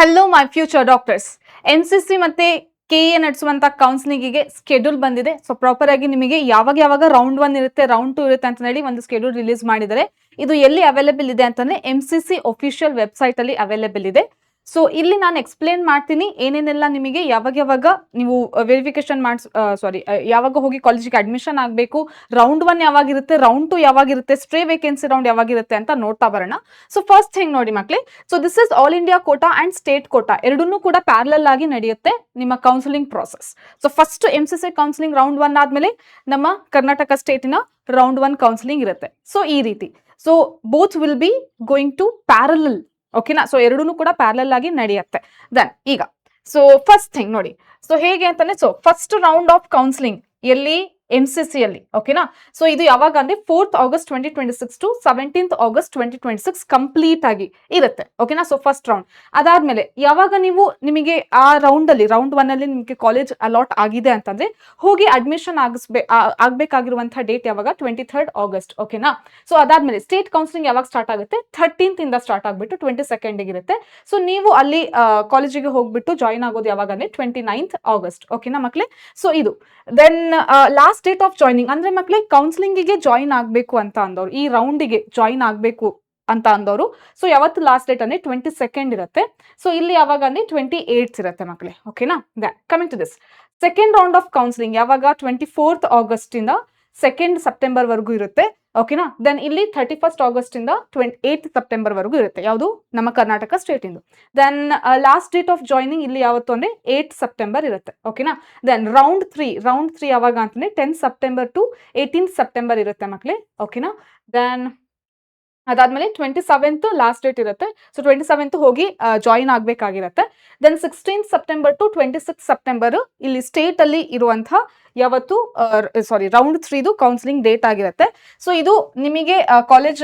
Hello ಮೈ future doctors. NCC ಮತ್ತೆ KA ನಡೆಸುವಂತ ಕೌನ್ಸಿಲಿಂಗಿಗೆ schedule ಬಂದಿದೆ. So proper ಆಗಿ ನಿಮಗೆ ಯಾವಾಗ ರೌಂಡ್ 1 ಇರುತ್ತೆ, ರೌಂಡ್ 2 ಇರುತ್ತೆ ಅಂತ ಹೇಳಿ ಒಂದು ಸ್ಕೆಡ್ಯೂಲ್ ರಿಲೀಸ್ ಮಾಡಿದ್ದಾರೆ. ಇದು ಎಲ್ಲಿ ಅವೈಲೇಬಲ್ ಇದೆ ಅಂತಂದ್ರೆ MCC ಅಫಿಷಿಯಲ್ ವೆಬ್ಸೈಟ್ ಅಲ್ಲಿ ಅವೈಲೇಬಲ್ ಇದೆ. ಸೊ ಇಲ್ಲಿ ನಾನು ಎಕ್ಸ್ಪ್ಲೇನ್ ಮಾಡ್ತೀನಿ ಏನೇನೆಲ್ಲ ನಿಮಗೆ ಯಾವಾಗ ನೀವು ವೆರಿಫಿಕೇಶನ್ ಯಾವಾಗ ಹೋಗಿ ಕಾಲೇಜಿಗೆ ಅಡ್ಮಿಷನ್ ಆಗಬೇಕು, ರೌಂಡ್ 1 ಯಾವಾಗಿರುತ್ತೆ, ರೌಂಡ್ 2 ಯಾವಾಗಿರುತ್ತೆ, ಸ್ಟ್ರೇ ವೇಕೆನ್ಸಿ ರೌಂಡ್ ಯಾವಾಗಿರುತ್ತೆ ಅಂತ ನೋಡ್ತಾ ಬರೋಣ. ಸೊ ಫಸ್ಟ್ ಥಿಂಗ್ ನೋಡಿ ಮಕ್ಳೇ, so this is all India quota and state quota ಎರಡನ್ನೂ ಕೂಡ ಪ್ಯಾರಲಲ್ ಆಗಿ ನಡೆಯುತ್ತೆ ನಿಮ್ಮ counselling process. So first MCC counselling round 1 ಆದ್ಮೇಲೆ ನಮ್ಮ ಕರ್ನಾಟಕ ಸ್ಟೇಟಿನ ರೌಂಡ್ 1 ಕೌನ್ಸಿಲಿಂಗ್ ಇರುತ್ತೆ. ಸೊ ಈ ರೀತಿ, so both will be going to parallel. ಓಕೆನಾ? ಸೊ ಎರಡೂ ಕೂಡ ಪ್ಯಾರಲಲ್ ಆಗಿ ನಡೆಯುತ್ತೆ. ದೆನ್ ಈಗ ಸೊ ಫಸ್ಟ್ ಥಿಂಗ್ ನೋಡಿ, ಸೊ ಹೇಗೆ ಅಂತಾನೆ, so first round of counselling ಎಲ್ಲಿ MCC ಅಲ್ಲಿ. ಓಕೆನಾ? ಸೊ ಇದು ಯಾವಾಗ ಅಂದ್ರೆ 4th August 2026 to 17th August 2026 complete ಆಗಿ ಇರುತ್ತೆ. ಓಕೆನಾ? ಸೊ ಫಸ್ಟ್ ರೌಂಡ್ ಅದಾದ್ಮೇಲೆ ಯಾವಾಗ ನಿಮಗೆ ಆ ರೌಂಡ್ 1 ಅಲ್ಲಿ ನಿಮಗೆ ಕಾಲೇಜ್ ಅಲಾಟ್ ಆಗಿದೆ ಅಂತಂದ್ರೆ ಹೋಗಿ ಅಡ್ಮಿಷನ್ ಆಗ್ಬೇಕಾಗಿರುವಂತಹ ಡೇಟ್ ಯಾವಾಗ? 23rd August. ಓಕೆನಾ? ಸೊ ಅದಾದ್ಮೇಲೆ ಸ್ಟೇಟ್ ಕೌನ್ಸಿಲಿಂಗ್ ಯಾವಾಗ ಸ್ಟಾರ್ಟ್ ಆಗುತ್ತೆ? 13th ಇಂದ ಸ್ಟಾರ್ಟ್ ಆಗ್ಬಿಟ್ಟು 22nd ಇರುತ್ತೆ. ಸೊ ನೀವು ಅಲ್ಲಿ ಕಾಲೇಜಿಗೆ ಹೋಗ್ಬಿಟ್ಟು ಜಾಯಿನ್ ಆಗೋದು ಯಾವಾಗ ಅಂದ್ರೆ 29th August. ಓಕೆನಾ ಮಕ್ಳೇ? ಸೊ ಇದು then last date of joining ಅಂದ್ರೆ ಮಕ್ಳೇ, ಕೌನ್ಸಿಲಿಂಗಿಗೆ ಜಾಯಿನ್ ಆಗ್ಬೇಕು ಅಂತ ಅಂದವ್ರು, ಈ ರೌಂಡಿಗೆ ಜಾಯಿನ್ ಆಗ್ಬೇಕು ಅಂತ ಅಂದವರು, ಸೊ ಯಾವತ್ತು ಲಾಸ್ಟ್ ಡೇಟ್ ಅಂದ್ರೆ 22nd ಇರುತ್ತೆ. ಸೊ ಇಲ್ಲಿ ಯಾವಾಗ ಅಂದ್ರೆ 28th ಇರುತ್ತೆ ಮಕ್ಳೇ. ಓಕೆನಾ? Coming to this second round of counselling ಯಾವಾಗ? 24th August ಇಂದ 2nd September ವರೆಗೂ ಇರುತ್ತೆ. ಓಕೆನಾ? ದೆನ್ ಇಲ್ಲಿ 31st August ಇಂದ 8th September ವರೆಗೂ ಇರುತ್ತೆ. ಯಾವುದು? ನಮ್ಮ ಕರ್ನಾಟಕ ಸ್ಟೇಟ್ ಇಂದು. Then last date of joining ಇಲ್ಲಿ ಯಾವತ್ತು ಅಂದ್ರೆ 8th September ಇರುತ್ತೆ. ಓಕೆನಾ? ದೆನ್ ರೌಂಡ್ 3 ಯಾವಾಗ ಅಂತಂದ್ರೆ 10th September to 18th September ಇರುತ್ತೆ ಮಕ್ಳೇ. ಓಕೆನಾ? ದೆನ್ ಅದಾದ್ಮೇಲೆ 27th ಲಾಸ್ಟ್ ಡೇಟ್ ಇರುತ್ತೆ. ಸೊ 27th ಹೋಗಿ ಜಾಯಿನ್ ಆಗ್ಬೇಕಾಗಿರುತ್ತೆ. Then 16th September to 26th September ಇಲ್ಲಿ ಸ್ಟೇಟ್ ಅಲ್ಲಿ ಇರುವಂತಹ ಯಾವತ್ತು ರೌಂಡ್ 3 ಕೌನ್ಸಿಲಿಂಗ್ ಡೇಟ್ ಆಗಿರುತ್ತೆ. ಸೊ ಇದು ನಿಮಗೆ ಕಾಲೇಜ್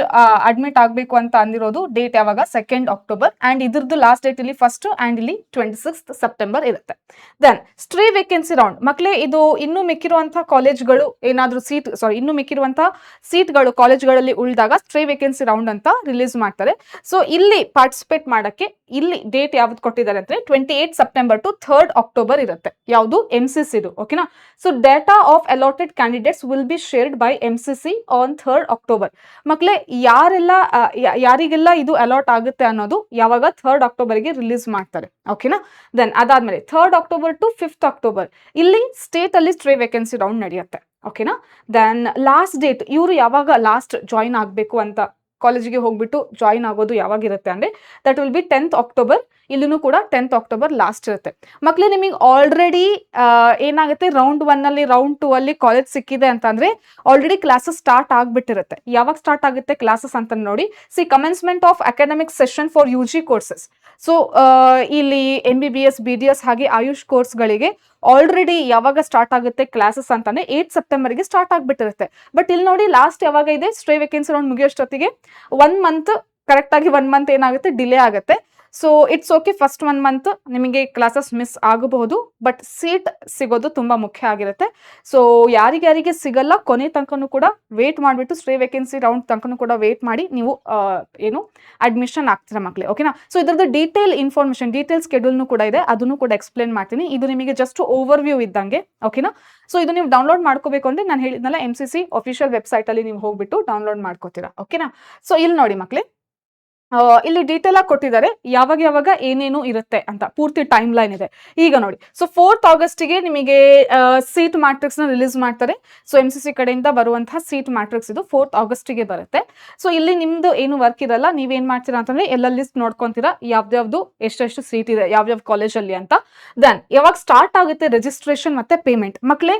ಅಡ್ಮಿಟ್ ಆಗಬೇಕು ಅಂತ ಅಂದಿರೋದು ಡೇಟ್ ಯಾವಾಗ? 2nd October ಅಂಡ್ ಇದ್ರದ್ದು ಲಾಸ್ಟ್ ಡೇಟ್ ಇಲ್ಲಿ 1st ಅಂಡ್ ಇಲ್ಲಿ 26th September ಇರುತ್ತೆ. ದೆನ್ ಸ್ಟ್ರೇ ವೇಕೆನ್ಸಿ ರೌಂಡ್ ಮಕ್ಳೇ, ಇದು ಇನ್ನೂ ಮಿಕ್ಕಿರುವಂತಹ ಕಾಲೇಜ್ಗಳು ಏನಾದ್ರೂ ಇನ್ನೂ ಮಿಕ್ಕಿರುವಂತಹ ಸೀಟ್ಗಳು ಕಾಲೇಜ್ಗಳಲ್ಲಿ ಉಳಿದಾಗ ಸ್ಟ್ರೇ ವೇಕೆನ್ಸಿ ರೌಂಡ್ ಅಂತ ರಿಲೀಸ್ ಮಾಡ್ತಾರೆ. ಸೊ ಇಲ್ಲಿ ಪಾರ್ಟಿಸಿಪೇಟ್ ಮಾಡಕ್ಕೆ ಇಲ್ಲಿ ಡೇಟ್ ಯಾವ್ದು ಕೊಟ್ಟಿದ್ದಾರೆ ಅಂದ್ರೆ 28th September to 3rd October ಇರುತ್ತೆ. ಯಾವುದು? MCC ಇದು. ಓಕೆನಾ? So data of allotted candidates will be shared by MCC on 3rd October. ಮಕ್ಳೇ, ಯಾರಿಗೆಲ್ಲ ಇದು ಅಲಾಟ್ ಆಗುತ್ತೆ ಅನ್ನೋದು ಯಾವಾಗ? 3rd October ಗೆ ರಿಲೀಸ್ ಮಾಡ್ತಾರೆ. ಓಕೆನಾ? ದೆನ್ ಅದಾದ್ಮೇಲೆ 3rd October to 5th October ಇಲ್ಲಿ ಸ್ಟೇಟ್ ಅಲ್ಲಿ ಸ್ಟ್ರೇ ವೇಕೆನ್ಸಿ ರೌಂಡ್ ನಡೆಯುತ್ತೆ. ಓಕೆನಾ? ದೆನ್ ಲಾಸ್ಟ್ ಡೇಟ್ ಇವರು ಯಾವಾಗ ಲಾಸ್ಟ್ ಜಾಯಿನ್ ಆಗಬೇಕು ಅಂತ ಕಾಲೇಜಿಗೆ ಹೋಗ್ಬಿಟ್ಟು ಜಾಯಿನ್ ಆಗೋದು ಯಾವಾಗಿರುತ್ತೆ ಅಂದ್ರೆ that will B 10th October. ಇಲ್ಲೂ ಕೂಡ 10th October ಲಾಸ್ಟ್ ಇರುತ್ತೆ. ಮಕ್ಳೇ, ನಿಮಗೆ ಆಲ್ರೆಡಿ ಏನಾಗುತ್ತೆ, ರೌಂಡ್ 1 ಅಲ್ಲಿ ರೌಂಡ್ 2 ಅಲ್ಲಿ ಕಾಲೇಜ್ ಸಿಕ್ಕಿದೆ ಅಂತಂದ್ರೆ ಆಲ್ರೆಡಿ ಕ್ಲಾಸಸ್ ಸ್ಟಾರ್ಟ್ ಆಗ್ಬಿಟ್ಟಿರುತ್ತೆ. ಯಾವಾಗ ಸ್ಟಾರ್ಟ್ ಆಗುತ್ತೆ ಕ್ಲಾಸಸ್ ಅಂತ ನೋಡಿ, commencement of academic session for UG courses. So ಇಲ್ಲಿ MBBS BDS ಹಾಗೆ ಆಯುಷ್ ಕೋರ್ಸ್ಗಳಿಗೆ ಆಲ್ರೆಡಿ ಯಾವಾಗ ಸ್ಟಾರ್ಟ್ ಆಗುತ್ತೆ ಕ್ಲಾಸಸ್ ಅಂತಾನೆ 8th September ಗೆ ಸ್ಟಾರ್ಟ್ ಆಗ್ಬಿಟ್ಟಿರುತ್ತೆ. ಬಟ್ ಇಲ್ಲಿ ನೋಡಿ ಲಾಸ್ಟ್ ಯಾವಾಗ ಇದೆ? ಸ್ಟ್ರೇ ವೇಕೆನ್ಸಿ ರೌಂಡ್ ಮುಗಿಯೋಷ್ಟೊತ್ತಿಗೆ 1 ಮಂತ್, ಕರೆಕ್ಟ್ ಆಗಿ 1 ಮಂತ್ ಏನಾಗುತ್ತೆ, ಡಿಲೇ ಆಗುತ್ತೆ. So it's okay, first 1 month ನಿಮಗೆ ಕ್ಲಾಸಸ್ ಮಿಸ್ ಆಗಬಹುದು, ಬಟ್ ಸೀಟ್ ಸಿಗೋದು ತುಂಬಾ ಮುಖ್ಯ ಆಗಿರುತ್ತೆ. ಸೊ ಯಾರಿಗೆ ಸಿಗಲ್ಲ ಕೊನೆ ತನಕನೂ ಕೂಡ ವೇಟ್ ಮಾಡಿಬಿಟ್ಟು ಸ್ಟ್ರೇ ವೇಕೆನ್ಸಿ ರೌಂಡ್ ತನಕನೂ ಕೂಡ ವೇಟ್ ಮಾಡಿ ನೀವು ಅಡ್ಮಿಷನ್ ಆಗ್ತೀರಾ ಮಕ್ಳೇ. ಓಕೆನಾ? ಸೊ ಇದ್ರದ್ದು ಡೀಟೇಲ್ ಸ್ಕೆಡ್ಯೂಲ್ನು ಕೂಡ ಇದೆ, ಅದನ್ನು ಕೂಡ ಎಕ್ಸ್ಪ್ಲೇನ್ ಮಾಡ್ತೀನಿ. ಇದು ನಿಮಗೆ ಜಸ್ಟ್ ಓವರ್ ವ್ಯೂ ಇದ್ದಂಗೆ. ಓಕೆನಾ? ಸೊ ಇದು ನೀವು ಡೌನ್ಲೋಡ್ ಮಾಡ್ಕೋಬೇಕು ಅಂದ್ರೆ ನಾನು ಹೇಳಿದ್ನಲ್ಲ MCC ಅಫಿಷಿಯಲ್ ವೆಬ್ಸೈಟ್ ಅಲ್ಲಿ ನೀವು ಹೋಗ್ಬಿಟ್ಟು ಡೌನ್ಲೋಡ್ ಮಾಡ್ಕೋತೀರಾ. ಓಕೆನಾ? ಸೊ ಇಲ್ಲಿ ನೋಡಿ ಮಕ್ಳೇ, ಇಲ್ಲಿ ಡೀಟೇಲ್ ಆಗಿ ಕೊಟ್ಟಿದ್ದಾರೆ ಯಾವಾಗ ಏನೇನು ಇರುತ್ತೆ ಅಂತ ಪೂರ್ತಿ ಟೈಮ್ ಲೈನ್ ಇದೆ. ಈಗ ನೋಡಿ, ಸೊ 4th August ಗೆ ನಿಮಗೆ ಸೀಟ್ ಮ್ಯಾಟ್ರಿಕ್ಸ್ ನ ರಿಲೀಸ್ ಮಾಡ್ತಾರೆ. ಸೊ MCC ಕಡೆಯಿಂದ ಬರುವಂತಹ ಸೀಟ್ ಮ್ಯಾಟ್ರಿಕ್ಸ್ ಇದು 4th August ಗೆ ಬರುತ್ತೆ. ಸೊ ಇಲ್ಲಿ ನಿಮ್ದು ಏನು ವರ್ಕ್ ಇರಲ್ಲ, ನೀವೇನ್ ಮಾಡ್ತೀರಾ ಅಂತಂದ್ರೆ ಎಲ್ಲ ಲಿಸ್ಟ್ ನೋಡ್ಕೊಂತೀರಾ, ಯಾವ್ದು ಎಷ್ಟೆಷ್ಟು ಸೀಟ್ ಇದೆ ಯಾವ್ಯಾವ ಕಾಲೇಜಲ್ಲಿ ಅಂತ. ದೆನ್ ಯಾವಾಗ ಸ್ಟಾರ್ಟ್ ಆಗುತ್ತೆ ರಿಜಿಸ್ಟ್ರೇಷನ್ ಮತ್ತೆ ಪೇಮೆಂಟ್. ಮಕ್ಳೇ,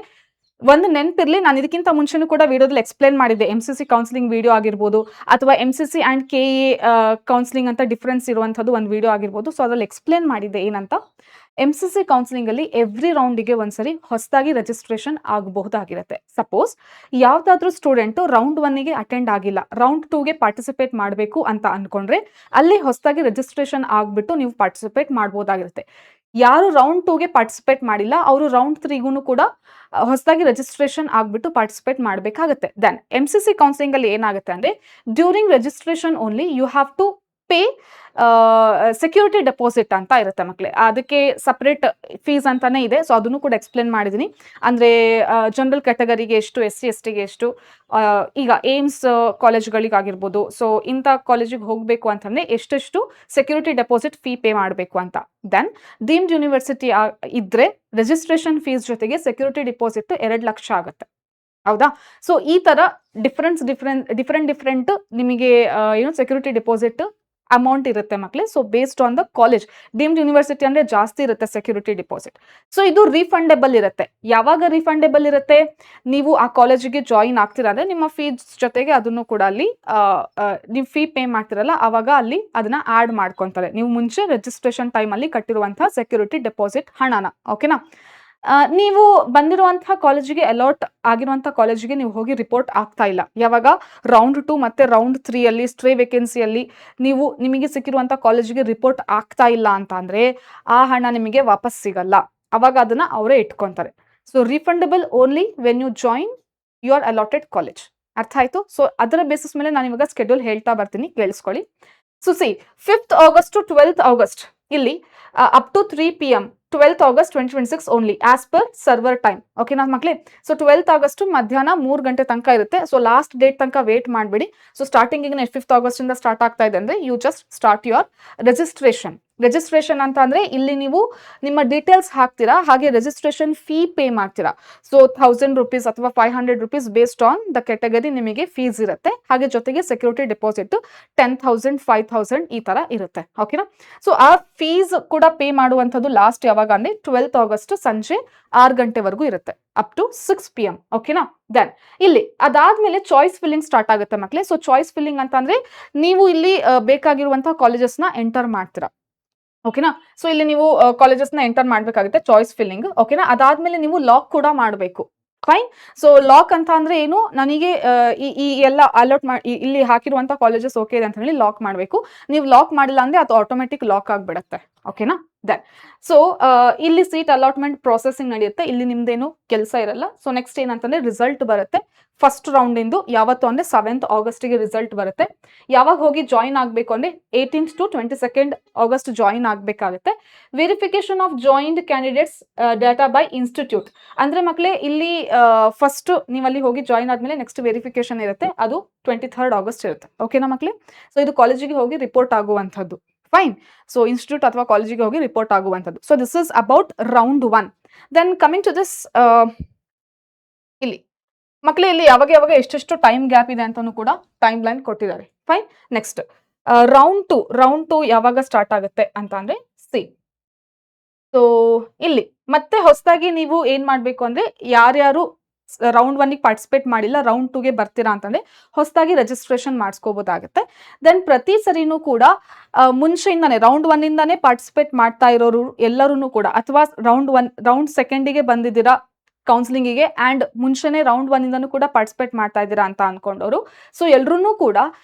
ಒಂದು ನೆನಪಿರ್ಲಿ, ನಾನು ಇದಕ್ಕಿಂತ ಮುಂಚೆನೂ ಕೂಡ ವಿಡಿಯೋದಲ್ಲಿ ಎಕ್ಸ್ಪ್ಲೇನ್ ಮಾಡಿದ್ದೆ. MCC ಕೌನ್ಸಿಲಿಂಗ್ ವಿಡಿಯೋ ಆಗಿರ್ಬೋದು ಅಥವಾ MCC ಅಂಡ್ KA ಕೌನ್ಸಿಲಿಂಗ್ ಅಂತ ಡಿಫ್ರೆನ್ಸ್ ಇರುವಂಥದ್ದು ಒಂದು ವಿಡಿಯೋ ಆಗಿರ್ಬೋದು. ಸೊ ಅದ್ರಲ್ಲಿ ಎಕ್ಸ್ಪ್ಲೇನ್ ಮಾಡಿದ್ದೆ ಏನಂತ. MCC ಕೌನ್ಸಿಲಿಂಗ್ ಅಲ್ಲಿ ಎವ್ರಿ ರೌಂಡಿಗೆ ಒಂದ್ಸರಿ ಹೊಸದಾಗಿ ರಿಜಿಸ್ಟ್ರೇಷನ್ ಆಗಬಹುದಾಗಿರುತ್ತೆ. ಸಪೋಸ್ ಯಾವ್ದಾದ್ರು ಸ್ಟೂಡೆಂಟ್ ರೌಂಡ್ 1ಗೆ ಅಟೆಂಡ್ ಆಗಿಲ್ಲ, ರೌಂಡ್ 2ಗೆ ಪಾರ್ಟಿಸಿಪೇಟ್ ಮಾಡಬೇಕು ಅಂತ ಅನ್ಕೊಂಡ್ರೆ ಅಲ್ಲಿ ಹೊಸದಾಗಿ ರಿಜಿಸ್ಟ್ರೇಷನ್ ಆಗ್ಬಿಟ್ಟು ನೀವು ಪಾರ್ಟಿಸಿಪೇಟ್ ಮಾಡಬಹುದಾಗಿರುತ್ತೆ. ಯಾರು ರೌಂಡ್ 2ಗೆ ಪಾರ್ಟಿಸಿಪೇಟ್ ಮಾಡಿಲ್ಲ ಅವರು ರೌಂಡ್ 3ಗೂ ಕೂಡ ಹೊಸದಾಗಿ ರಿಜಿಸ್ಟ್ರೇಷನ್ ಆಗ್ಬಿಟ್ಟು ಪಾರ್ಟಿಸಿಪೇಟ್ ಮಾಡಬೇಕಾಗುತ್ತೆ. ದೆನ್ MCC ಕೌನ್ಸಿಲಿಂಗ್ ಅಲ್ಲಿ ಏನಾಗುತ್ತೆ ಅಂದ್ರೆ during registration only you have to pay security deposit ಅಂತ ಇರುತ್ತೆ ಮಕ್ಕಳೇ. ಅದಕ್ಕೆ ಸಪ್ರೇಟ್ ಫೀಸ್ ಅಂತಾನೆ ಇದೆ. ಸೊ ಅದನ್ನು ಕೂಡ ಎಕ್ಸ್ಪ್ಲೇನ್ ಮಾಡಿದ್ದೀನಿ. ಅಂದ್ರೆ ಜನರಲ್ ಕ್ಯಾಟಗರಿಗೆ ಎಷ್ಟು, SC ST ಗೆ ಎಷ್ಟು, ಈಗ ಏಮ್ಸ್ ಕಾಲೇಜ್ಗಳಿಗಾಗಿರ್ಬೋದು. ಸೊ ಇಂಥ ಕಾಲೇಜಿಗೆ ಹೋಗಬೇಕು ಅಂತಂದ್ರೆ ಎಷ್ಟೆಷ್ಟು ಸೆಕ್ಯೂರಿಟಿ ಡೆಪಾಸಿಟ್ ಫೀ ಪೇ ಮಾಡಬೇಕು ಅಂತ. ದೆನ್ ಡೀಮ್ಡ್ ಯೂನಿವರ್ಸಿಟಿ ಇದ್ರೆ ರಿಜಿಸ್ಟ್ರೇಷನ್ ಫೀಸ್ ಜೊತೆಗೆ ಸೆಕ್ಯೂರಿಟಿ ಡಿಪಾಸಿಟ್ 2 ಲಕ್ಷ ಆಗುತ್ತೆ. ಹೌದಾ? ಸೊ ಈ ತರ ಡಿಫರೆಂಟ್ ನಿಮಗೆ ಏನು ಸೆಕ್ಯೂರಿಟಿ ಡೆಪಾಸಿಟ್ ಅಮೌಂಟ್ ಇರುತ್ತೆ ಮಕ್ಕಳೇ. So based on the college. Deemed university ಅಂದ್ರೆ ಜಾಸ್ತಿ ಇರುತ್ತೆ ಸೆಕ್ಯೂರಿಟಿ ಡಿಪಾಸಿಟ್. ಸೊ ಇದು ರೀಫಂಡೆಬಲ್ ಇರುತ್ತೆ. ಯಾವಾಗ ರೀಫಂಡೆಬಲ್ ಇರುತ್ತೆ? ನೀವು ಆ ಕಾಲೇಜಿಗೆ ಜಾಯಿನ್ ಆಗ್ತೀರಾ ಅಂದ್ರೆ ನಿಮ್ಮ ಫೀಸ್ ಜೊತೆಗೆ ಅದನ್ನು ಕೂಡ ಅಲ್ಲಿ ನೀವು ಫೀ ಪೇ ಮಾಡ್ತಿರಲ್ಲ, ಅವಾಗ ಅಲ್ಲಿ ಅದನ್ನ ಆಡ್ ಮಾಡ್ಕೊಂತಾರೆ. ನೀವು ಮುಂಚೆ ರಿಜಿಸ್ಟ್ರೇಷನ್ ಟೈಮ್ ಅಲ್ಲಿ ಕಟ್ಟಿರುವಂತಹ ಸೆಕ್ಯೂರಿಟಿ ಡೆಪಾಸಿಟ್ ಹಣನ. ಓಕೆನಾ? ನೀವು ಬಂದಿರುವಂತಹ ಕಾಲೇಜಿಗೆ ಅಲಾಟ್ ಆಗಿರುವಂತಹ ಕಾಲೇಜಿಗೆ ನೀವು ಹೋಗಿ ರಿಪೋರ್ಟ್ ಆಗ್ತಾ ಇಲ್ಲ. ಯಾವಾಗ ರೌಂಡ್ 2 ಮತ್ತೆ ರೌಂಡ್ 3 ಅಲ್ಲಿ ಸ್ಟ್ರೇ ವೇಕೆನ್ಸಿಯಲ್ಲಿ ನಿಮಗೆ ಸಿಕ್ಕಿರುವಂತಹ ಕಾಲೇಜಿಗೆ ರಿಪೋರ್ಟ್ ಆಗ್ತಾ ಇಲ್ಲ ಅಂತ ಅಂದ್ರೆ ಆ ಹಣ ನಿಮಗೆ ವಾಪಸ್ ಸಿಗಲ್ಲ. ಅವಾಗ ಅದನ್ನ ಅವರೇ ಇಟ್ಕೊಂತಾರೆ. So refundable only when you join your allotted college. ಅರ್ಥ ಆಯ್ತು? ಸೊ ಅದರ ಬೇಸಿಸ್ ಮೇಲೆ ನಾನು ಇವಾಗ ಸ್ಕೆಡ್ಯೂಲ್ ಹೇಳ್ತಾ ಬರ್ತೀನಿ, ಕೇಳಿಸ್ಕೊಳ್ಳಿ. So see 5th August to 12th August ಇಲ್ಲಿ up to 3 PM 12th August 2026 ಓನ್ಲಿ ಆಸ್ ಪರ್ ಸರ್ವರ್ ಟೈಮ್. ಓಕೆನಾ ಮಕ್ಕಳೇ? ಸೊ 12th August ಮಧ್ಯಾಹ್ನ 3 ಗಂಟೆ ತನಕ ಇರುತ್ತೆ. ಸೊ ಲಾಸ್ಟ್ ಡೇಟ್ ತನಕ ವೇಟ್ ಮಾಡಬೇಡಿ. ಸೊ ಸ್ಟಾರ್ಟಿಂಗ್ 5th August ಇಂದ ಸ್ಟಾರ್ಟ್ ಆಗ್ತಾ ಇದೆ ಅಂದ್ರೆ you just start your registration ಅಂತ ಅಂದ್ರೆ ಇಲ್ಲಿ ನೀವು ನಿಮ್ಮ ಡೀಟೇಲ್ಸ್ ಹಾಕ್ತೀರಾ, ಹಾಗೆ ರಿಜಿಸ್ಟ್ರೇಷನ್ ಫೀ ಪೇ ಮಾಡ್ತೀರಾ. ಸೊ 1000 rupees ಅಥವಾ 500 rupees based on the category ನಿಮಗೆ ಫೀಸ್ ಇರುತ್ತೆ. ಹಾಗೆ ಜೊತೆಗೆ ಸೆಕ್ಯೂರಿಟಿ ಡೆಪಾಸಿಟ್ 10,000 5,000 ಈ ತರ ಇರುತ್ತೆ. ಓಕೆನಾ? ಸೊ ಆ ಫೀಸ್ ಕೂಡ ಪೇ ಮಾಡುವಂಥದ್ದು ಲಾಸ್ಟ್ ಯಾವಾಗ ಅಂದ್ರೆ 12th August ಸಂಜೆ 6 ಗಂಟೆವರೆಗೂ ಇರುತ್ತೆ, ಅಪ್ ಟು 6 PM. ಓಕೆನಾ? ದೆನ್ ಇಲ್ಲಿ ಅದಾದ್ಮೇಲೆ ಚಾಯ್ಸ್ ಫಿಲ್ಲಿಂಗ್ ಸ್ಟಾರ್ಟ್ ಆಗುತ್ತೆ ಮಕ್ಕಳೇ. ಸೊ ಚಾಯ್ಸ್ ಫಿಲ್ಲಿಂಗ್ ಅಂತ ಅಂದ್ರೆ ನೀವು ಇಲ್ಲಿ ಬೇಕಾಗಿರುವಂತಹ ಕಾಲೇಜಸ್ ನ ಎಂಟರ್ ಮಾಡ್ತೀರಾ. ಓಕೆನಾ? ಸೊ ಇಲ್ಲಿ ನೀವು ಕಾಲೇಜಸ್ ನ ಎಂಟರ್ ಮಾಡ್ಬೇಕಾಗುತ್ತೆ, ಚಾಯ್ಸ್ ಫಿಲ್ಲಿಂಗ್. ಓಕೆನಾ? ಅದಾದ್ಮೇಲೆ ನೀವು ಲಾಕ್ ಕೂಡ ಮಾಡಬೇಕು. ಫೈನ್. ಸೊ ಲಾಕ್ ಅಂತ ಅಂದ್ರೆ ಏನು? ನನಗೆ ಈ ಎಲ್ಲ ಅಲರ್ಟ್ ಮಾಡಿ ಇಲ್ಲಿ ಹಾಕಿರುವಂತ ಕಾಲೇಜಸ್ ಓಕೆ ಇದೆ ಅಂತ ಹೇಳಿ ಲಾಕ್ ಮಾಡಬೇಕು. ನೀವು ಲಾಕ್ ಮಾಡಿಲ್ಲ ಅಂದ್ರೆ ಅದು ಆಟೋಮೆಟಿಕ್ ಲಾಕ್ ಆಗ್ಬಿಡುತ್ತೆ. ಓಕೆನಾ? ದೆನ್ ಸೊ ಇಲ್ಲಿ ಸೀಟ್ ಅಲಾಟ್ಮೆಂಟ್ ಪ್ರೊಸೆಸಿಂಗ್ ನಡೆಯುತ್ತೆ. ಇಲ್ಲಿ ನಿಮ್ದೇನು ಕೆಲಸ ಇರಲ್ಲ. ಸೊ ನೆಕ್ಸ್ಟ್ ಏನಂತಂದ್ರೆ ರಿಸಲ್ಟ್ ಬರುತ್ತೆ. ಫಸ್ಟ್ ರೌಂಡ್ ಇಂದು ಯಾವತ್ತು ಅಂದ್ರೆ 7th August ಗೆ ರಿಸಲ್ಟ್ ಬರುತ್ತೆ. ಯಾವಾಗ ಹೋಗಿ ಜಾಯಿನ್ ಆಗಬೇಕು ಅಂದ್ರೆ 18th to 22nd August join ಆಗಬೇಕಾಗುತ್ತೆ. Verification of joined candidates data by institute ಅಂದ್ರೆ ಮಕ್ಕಳೇ ಇಲ್ಲಿ ಫಸ್ಟ್ ನೀವು ಅಲ್ಲಿ ಹೋಗಿ ಜಾಯಿನ್ ಆದ್ಮೇಲೆ ನೆಕ್ಸ್ಟ್ ವೆರಿಫಿಕೇಶನ್ ಇರುತ್ತೆ, ಅದು 23rd August ಇರುತ್ತೆ. ಓಕೆನಾ ಮಕ್ಕಳೇ? ಸೊ ಇದು ಕಾಲೇಜಿಗೆ ಹೋಗಿ ರಿಪೋರ್ಟ್ ಆಗುವಂಥದ್ದು. ಫೈನ್. ಸೊ ಇನ್ಸ್ಟಿಟ್ಯೂಟ್ ಅಥವಾ ಕಾಲೇಜಿಗೆ ಹೋಗಿ ರಿಪೋರ್ಟ್ ಆಗುವಂಥದ್ದು. So this is about round 1. Then coming to this ಇಲ್ಲಿ ಮಕ್ಕಳೇ ಇಲ್ಲಿ ಯಾವಾಗ ಎಷ್ಟೆಷ್ಟು ಟೈಮ್ ಗ್ಯಾಪ್ ಇದೆ ಅಂತಾನು ಕೂಡ ಟೈಮ್ ಲೈನ್ ಕೊಟ್ಟಿದ್ದಾರೆ. ಫೈನ್. ನೆಕ್ಸ್ಟ್ ರೌಂಡ್ 2 ಯಾವಾಗ ಸ್ಟಾರ್ಟ್ ಆಗುತ್ತೆ ಅಂತ ಅಂದ್ರೆ ಸಿ. ಸೊ ಇಲ್ಲಿ ಮತ್ತೆ ಹೊಸದಾಗಿ ನೀವು ಏನ್ ಮಾಡ್ಬೇಕು ಅಂದ್ರೆ ಯಾರ್ಯಾರು ರೌಂಡ್ 1 ಪಾರ್ಟಿಸಿಪೇಟ್ ಮಾಡಿಲ್ಲ, ರೌಂಡ್ 2ಗೆ ಬರ್ತೀರಾ ಅಂತಂದ್ರೆ ಹೊಸದಾಗಿ ರಿಜಿಸ್ಟ್ರೇಷನ್ ಮಾಡಿಸ್ಕೋಬಹುದಾಗುತ್ತೆ. ದೆನ್ ಪ್ರತಿ ಸರಿನೂ ಕೂಡ ಮುಂಚೆಯಿಂದಾನೆ ರೌಂಡ್ 1 ಇಂದಾನೆ ಪಾರ್ಟಿಸಿಪೇಟ್ ಮಾಡ್ತಾ ಇರೋರು ಎಲ್ಲರೂ ಕೂಡ, ಅಥವಾ ರೌಂಡ್ 2ಗೆ ಬಂದಿದ್ದೀರಾ ಕೌನ್ಸಿಲಿಂಗಿಗೆ ಅಂಡ್ ಮುಂಚೆನೆ ರೌಂಡ್ 1 ಇಂದನೂ ಕೂಡ ಪಾರ್ಟಿಸಿಪೇಟ್ ಮಾಡ್ತಾ ಇದ್ದೀರಾ ಅಂತ ಅನ್ಕೊಂಡವರು, ಸೊ ಎಲ್ರೂ ಕೂಡ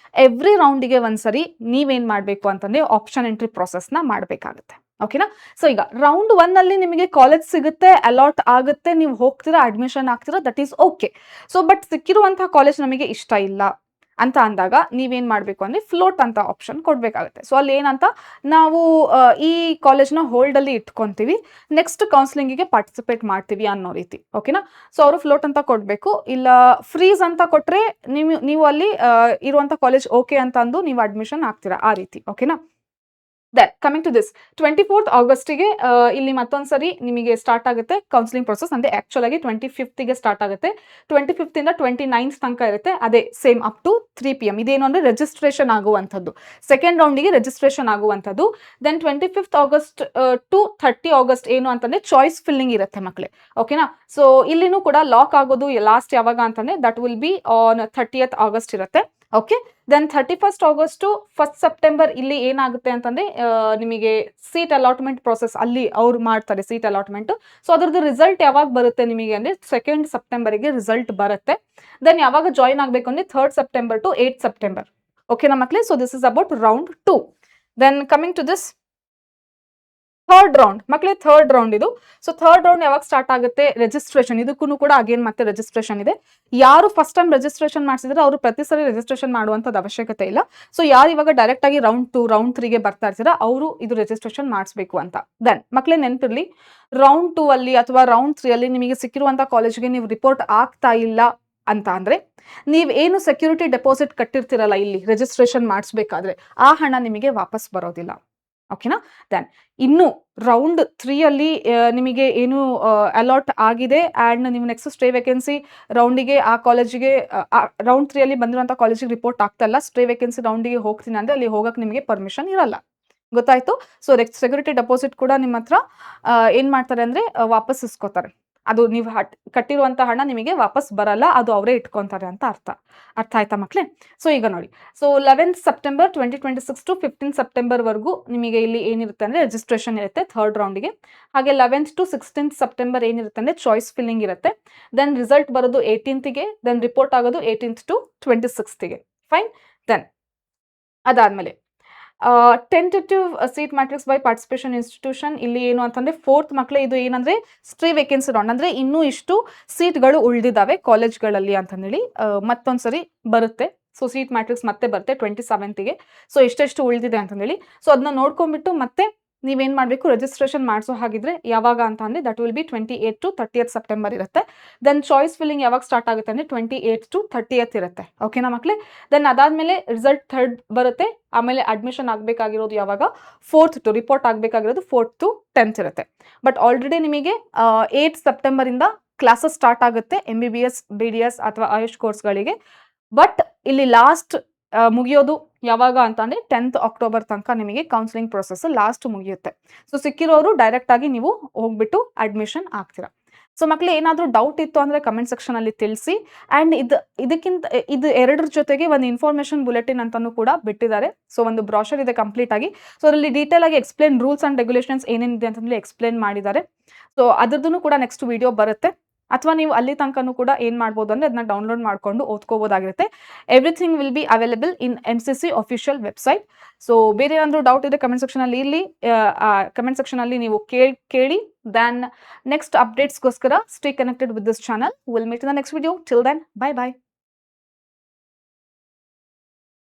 ಎವ್ರಿ ರೌಂಡಿಗೆ ಒಂದ್ಸರಿ ನೀವೇನ್ ಮಾಡ್ಬೇಕು ಅಂತಂದ್ರೆ ಆಪ್ಷನ್ ಎಂಟ್ರಿ ಪ್ರೊಸೆಸ್ ನ ಮಾಡ್ಬೇಕಾಗುತ್ತೆ. ಓಕೆನಾ? ಸೊ ಈಗ ರೌಂಡ್ 1 ಅಲ್ಲಿ ನಿಮಗೆ ಕಾಲೇಜ್ ಸಿಗುತ್ತೆ, ಅಲಾಟ್ ಆಗುತ್ತೆ, ನೀವು ಹೋಗ್ತೀರಾ, ಅಡ್ಮಿಷನ್ ಆಗ್ತೀರಾ, that is okay. So but ಸಿಕ್ಕಿರುವಂತಹ ಕಾಲೇಜ್ ನಮಗೆ ಇಷ್ಟ ಇಲ್ಲ ಅಂತ ಅಂದಾಗ ನೀವೇನ್ ಮಾಡ್ಬೇಕು ಅಂದ್ರೆ ಫ್ಲೋಟ್ ಅಂತ ಆಪ್ಷನ್ ಕೊಡ್ಬೇಕಾಗುತ್ತೆ. ಸೊ ಅಲ್ಲಿ ಏನಂತ ನಾವು ಈ ಕಾಲೇಜ್ನ ಹೋಲ್ಡ್ ಅಲ್ಲಿ ಇಟ್ಕೊಂತೀವಿ, ನೆಕ್ಸ್ಟ್ ಕೌನ್ಸಿಲಿಂಗಿಗೆ ಪಾರ್ಟಿಸಿಪೇಟ್ ಮಾಡ್ತೀವಿ ಅನ್ನೋ ರೀತಿ. ಓಕೆನಾ? ಸೊ ಅವರು ಫ್ಲೋಟ್ ಅಂತ ಕೊಡ್ಬೇಕು. ಇಲ್ಲ ಫ್ರೀಸ್ ಅಂತ ಕೊಟ್ರೆ ನೀವು ಅಲ್ಲಿ ಇರುವಂತ ಕಾಲೇಜ್ ಓಕೆ ಅಂತ ಅಂದು ನೀವು ಅಡ್ಮಿಷನ್ ಆಗ್ತೀರಾ, ಆ ರೀತಿ. ಓಕೆನಾ? Then coming to this 24th August ಗೆ ಇಲ್ಲಿ ಮತ್ತೊಂದ್ಸರಿ ನಿಮಗೆ ಸ್ಟಾರ್ಟ್ ಆಗುತ್ತೆ ಕೌನ್ಸಿಲಿಂಗ್ ಪ್ರೊಸೆಸ್. ಅಂದ್ರೆ ಆಕ್ಚುಲ್ ಆಗಿ 25th ಗೆ ಸ್ಟಾರ್ಟ್ ಆಗುತ್ತೆ. 25th ಇಂದ 29th ತನಕ ಇರುತ್ತೆ. ಅದೇ ಸೇಮ್ ಅಪ್ ಟು 3 PM. ಇದೇನು ಅಂದ್ರೆ ರಿಜಿಸ್ಟ್ರೇಷನ್ ಆಗುವಂಥದ್ದು, ಸೆಕೆಂಡ್ ರೌಂಡಿಗೆ ರಿಜಿಸ್ಟ್ರೇಷನ್ ಆಗುವಂಥದ್ದು. Then 25th August to 30 August ಏನು ಅಂತಂದ್ರೆ ಚಾಯ್ಸ್ ಫಿಲ್ಲಿಂಗ್ ಇರುತ್ತೆ ಮಕ್ಕಳೇ. ಓಕೆನಾ? ಸೊ ಇಲ್ಲಿನೂ ಕೂಡ ಲಾಕ್ ಆಗೋದು ಲಾಸ್ಟ್ ಯಾವಾಗ ಅಂತಂದ್ರೆ that will be on 30th August ಇರುತ್ತೆ. Okay. Then 31st August to 1st September ಇಲ್ಲಿ ಏನಾಗುತ್ತೆ ಅಂತಂದ್ರೆ ನಿಮಗೆ ಸೀಟ್ ಅಲಾಟ್ಮೆಂಟ್ ಪ್ರೊಸೆಸ್ ಅಲ್ಲಿ ಅವ್ರು ಮಾಡ್ತಾರೆ ಸೀಟ್ ಅಲಾಟ್ಮೆಂಟ್. ಸೊ ಅದ್ರದ್ದು ರಿಸಲ್ಟ್ ಯಾವಾಗ ಬರುತ್ತೆ ನಿಮಗೆ ಅಂದ್ರೆ 2nd September ಗೆ ರಿಸಲ್ಟ್ ಬರುತ್ತೆ. ದೆನ್ ಯಾವಾಗ ಜಾಯಿನ್ ಆಗಬೇಕು ಅಂದ್ರೆ 3rd September to 8th September. ಓಕೆನಾ ಮಕ್ಕಳೇ? So this is about round 2. Then coming to this third round ಮಕ್ಕಳೇ, ಥರ್ಡ್ ರೌಂಡ್ ಇದು. ಸೊ ಥರ್ಡ್ ರೌಂಡ್ ಯಾವಾಗ ಸ್ಟಾರ್ಟ್ ಆಗುತ್ತೆ? ರಿಜಿಸ್ಟ್ರೇಷನ್ ಇದಕ್ಕೂ ಕೂಡ ಅಗೇನ್ ಮತ್ತೆ ರಿಜಿಸ್ಟ್ರೇಷನ್ ಇದೆ. ಯಾರು ಫಸ್ಟ್ ಟೈಮ್ ರಿಜಿಸ್ಟ್ರೇಷನ್ ಮಾಡಿಸಿದ್ರೆ ಅವರು ಪ್ರತಿ ಸರಿ ರಿಜಿಸ್ಟ್ರೇಷನ್ ಮಾಡುವಂತದ್ದು ಅವಶ್ಯಕತೆ ಇಲ್ಲ. ಸೊ ಯಾರು ಇವಾಗ ಡೈರೆಕ್ಟ್ ಆಗಿ ರೌಂಡ್ 2 ರೌಂಡ್ 3ಗೆ ಬರ್ತಾ ಇರ್ತೀರಾ ಅವರು ಇದು ರಿಜಿಸ್ಟ್ರೇಷನ್ ಮಾಡಿಸ್ಬೇಕು ಅಂತ. ದೆನ್ ಮಕ್ಕಳೇ ನೆನಪಿರ್ಲಿ, ರೌಂಡ್ 2 ಅಲ್ಲಿ ಅಥವಾ ರೌಂಡ್ 3 ಅಲ್ಲಿ ನಿಮಗೆ ಸಿಕ್ಕಿರುವಂತ ಕಾಲೇಜ್ಗೆ ನೀವು ರಿಪೋರ್ಟ್ ಆಗ್ತಾ ಇಲ್ಲ ಅಂತ ಅಂದ್ರೆ ನೀವ್ ಏನು ಸೆಕ್ಯೂರಿಟಿ ಡೆಪಾಸಿಟ್ ಕಟ್ಟಿರ್ತೀರಲ್ಲ ಇಲ್ಲಿ ರಿಜಿಸ್ಟ್ರೇಷನ್ ಮಾಡಿಸ್ಬೇಕಾದ್ರೆ ಆ ಹಣ ನಿಮಗೆ ವಾಪಸ್ ಬರೋದಿಲ್ಲ. ಓಕೆನಾ? ದೆನ್ ಇನ್ನು ರೌಂಡ್ 3 ಅಲ್ಲಿ ನಿಮಗೆ ಏನು ಅಲಾಟ್ ಆಗಿದೆ ಅಂಡ್ ನೀವು ನೆಕ್ಸ್ಟ್ ಸ್ಟೇ ವೇಕೆನ್ಸಿ ರೌಂಡಿಗೆ ಆ ಕಾಲೇಜಿಗೆ ರೌಂಡ್ 3 ಅಲ್ಲಿ ಬಂದಿರುವಂತ ಕಾಲೇಜಿಗೆ ರಿಪೋರ್ಟ್ ಆಗ್ತಾ ಇಲ್ಲ, ಸ್ಟೇ ವೇಕೆನ್ಸಿ ರೌಂಡಿಗೆ ಹೋಗ್ತೀನಿ ಅಂದ್ರೆ ಅಲ್ಲಿ ಹೋಗಕ್ಕೆ ನಿಮಗೆ ಪರ್ಮಿಷನ್ ಇರಲ್ಲ. ಗೊತ್ತಾಯ್ತು? ಸೊ ಸೆಕ್ಯೂರಿಟಿ ಡೆಪಾಸಿಟ್ ಕೂಡ ನಿಮ್ಮ ಹತ್ರ ಏನ್ ಮಾಡ್ತಾರೆ ಅಂದ್ರೆ ವಾಪಸ್ ಇಸ್ಕೋತಾರೆ. ಅದು ನೀವು ಕಟ್ಟಿರುವಂತ ಹಣ ನಿಮಗೆ ವಾಪಸ್ ಬರಲ್ಲ, ಅದು ಅವರೇ ಇಟ್ಕೊಂತಾರೆ ಅಂತ ಅರ್ಥ. ಅರ್ಥ ಆಯ್ತಾ ಮಕ್ಕಳೇ? ಸೊ ಈಗ ನೋಡಿ, ಸೊ 11 ಸೆಪ್ಟೆಂಬರ್ 2026 ಟು 15 ಸೆಪ್ಟೆಂಬರ್ ವರೆಗೂ ನಿಮಗೆ ಇಲ್ಲಿ ಏನಿರುತ್ತೆ ಅಂದ್ರೆ ರಿಜಿಸ್ಟ್ರೇಷನ್ ಇರುತ್ತೆ ಥರ್ಡ್ ರೌಂಡ್ಗೆ. ಹಾಗೆ 11th ಟು 16th ಸೆಪ್ಟೆಂಬರ್ ಏನಿರುತ್ತೆ ಅಂದ್ರೆ ಚಾಯ್ಸ್ ಫಿಲ್ಲಿಂಗ್ ಇರುತ್ತೆ. ದೆನ್ ರಿಸಲ್ಟ್ ಬರೋದು 18ಗೆ, ದೆನ್ ರಿಪೋರ್ಟ್ ಆಗೋದು 18th ಟು 26ಗೆ. ಫೈನ್. ದೆನ್ ಅದಾದ್ಮೇಲೆ tentative seat matrix by participation institution ಇಲ್ಲಿ ಏನು ಅಂತಂದ್ರೆ ಫೋರ್ತ್ ಮಕ್ಕಳೇ ಇದು ಏನಂದ್ರೆ ಸ್ಟ್ರೇ ವೇಕೆನ್ಸಿ ರೌಂಡ್ ಅಂದ್ರೆ ಇನ್ನೂ ಇಷ್ಟು ಸೀಟ್ಗಳು ಉಳಿದಿದ್ದಾವೆ ಕಾಲೇಜ್ಗಳಲ್ಲಿ ಅಂತ ಹೇಳಿ ಮತ್ತೊಂದ್ಸರಿ ಬರುತ್ತೆ. ಸೊ ಸೀಟ್ ಮ್ಯಾಟ್ರಿಕ್ಸ್ ಮತ್ತೆ ಬರುತ್ತೆ 27ಗೆ. ಸೊ ಎಷ್ಟೆಷ್ಟು ಉಳಿದಿದೆ ಅಂತ ಹೇಳಿ ಸೊ ಅದನ್ನ ನೋಡ್ಕೊಂಡ್ಬಿಟ್ಟು ಮತ್ತೆ ನೀವೇನ್ ಮಾಡಬೇಕು ರಿಜಿಸ್ಟ್ರೇಷನ್ ಮಾಡಿಸೋ ಹಾಗಿದ್ರೆ ಯಾವಾಗ ಅಂತ ಅಂದ್ರೆ that will be 28 to 30th September ಇರುತ್ತೆ. ದೆನ್ ಚಾಯ್ಸ್ ಫಿಲ್ಲಿಂಗ್ ಯಾವಾಗ ಸ್ಟಾರ್ಟ್ ಆಗುತ್ತೆ ಅಂದ್ರೆ 28 ಟು 30th ಇರುತ್ತೆ. ಓಕೆನಾ ಮಕ್ಕಳೇ? ದೆನ್ ಅದಾದ್ಮೇಲೆ ರಿಸಲ್ಟ್ ಥರ್ಡ್ ಬರುತ್ತೆ. ಆಮೇಲೆ ಅಡ್ಮಿಷನ್ ಆಗಬೇಕಾಗಿರೋದು ಯಾವಾಗ 4th to report ಆಗಬೇಕಾಗಿರೋದು 4th to 10th ಇರುತ್ತೆ. ಬಟ್ ಆಲ್ರೆಡಿ ನಿಮಗೆ 8 ಸೆಪ್ಟೆಂಬರ್ ಇಂದ ಕ್ಲಾಸಸ್ ಸ್ಟಾರ್ಟ್ ಆಗುತ್ತೆ MBBS BDS ಅಥವಾ ಆಯುಷ್ ಕೋರ್ಸ್ಗಳಿಗೆ. ಬಟ್ ಇಲ್ಲಿ ಲಾಸ್ಟ್ ಮುಗಿಯೋದು ಯಾವಾಗ ಅಂತ ಅಂದ್ರೆ 10th ಅಕ್ಟೋಬರ್ ತನಕ ನಿಮಗೆ ಕೌನ್ಸಿಲಿಂಗ್ ಪ್ರೊಸೆಸ್ ಲಾಸ್ಟ್ ಮುಗಿಯುತ್ತೆ. ಸೊ ಸಿಕ್ಕಿರೋರು ಡೈರೆಕ್ಟ್ ಆಗಿ ನೀವು ಹೋಗ್ಬಿಟ್ಟು ಅಡ್ಮಿಷನ್ ಆಗ್ತೀರಾ. ಸೊ ಮಕ್ಕಳು ಏನಾದರೂ ಡೌಟ್ ಇತ್ತು ಅಂದ್ರೆ ಕಮೆಂಟ್ ಸೆಕ್ಷನ್ ಅಲ್ಲಿ ತಿಳಿಸಿ. ಅಂಡ್ ಇದು ಎರಡರ ಜೊತೆಗೆ ಒಂದು ಇನ್ಫಾರ್ಮೇಶನ್ ಬುಲೆಟಿನ್ ಅಂತಾನು ಕೂಡ ಬಿಟ್ಟಿದ್ದಾರೆ. ಸೊ ಒಂದು ಬ್ರಾಷರ್ ಇದೆ ಕಂಪ್ಲೀಟ್ ಆಗಿ. ಸೊ ಅದರಲ್ಲಿ ಡೀಟೇಲ್ ಆಗಿ ಎಕ್ಸ್ಪ್ಲೇನ್ ರೂಲ್ಸ್ ಅಂಡ್ ರೆಗ್ಯುಲೇಷನ್ಸ್ ಏನೇನಿದೆ ಅಂತಂದ್ರೆ ಎಕ್ಸ್ಪ್ಲೇನ್ ಮಾಡಿದ್ದಾರೆ. ಸೊ ಅದ್ರದ್ದು ಕೂಡ ನೆಕ್ಸ್ಟ್ ವಿಡಿಯೋ ಬರುತ್ತೆ. ಅಥವಾ ನೀವು ಅಲ್ಲಿ ತನಕನೂ ಕೂಡ ಏನ್ ಮಾಡ್ಬೋದು ಅಂದ್ರೆ ಅದನ್ನ ಡೌನ್ಲೋಡ್ ಮಾಡ್ಕೊಂಡು ಓದ್ಕೋಬಹುದಾಗಿರುತ್ತೆ. Everything will be available in MCC official website. So ಬೇರೆ ಏನಾದರೂ ಡೌಟ್ ಇದೆ ಕಮೆಂಟ್ ಸೆಕ್ಷನ್ ಅಲ್ಲಿ ಇಲ್ಲಿ ಕಮೆಂಟ್ ಸೆಕ್ಷನ್ ಅಲ್ಲಿ ನೀವು ಕೇಳಿ. ದೆನ್ ನೆಕ್ಸ್ಟ್ ಅಪ್ಡೇಟ್ಸ್ಗೋಸ್ಕರ stay connected with this channel. Will meet in the next video. Till then bye by.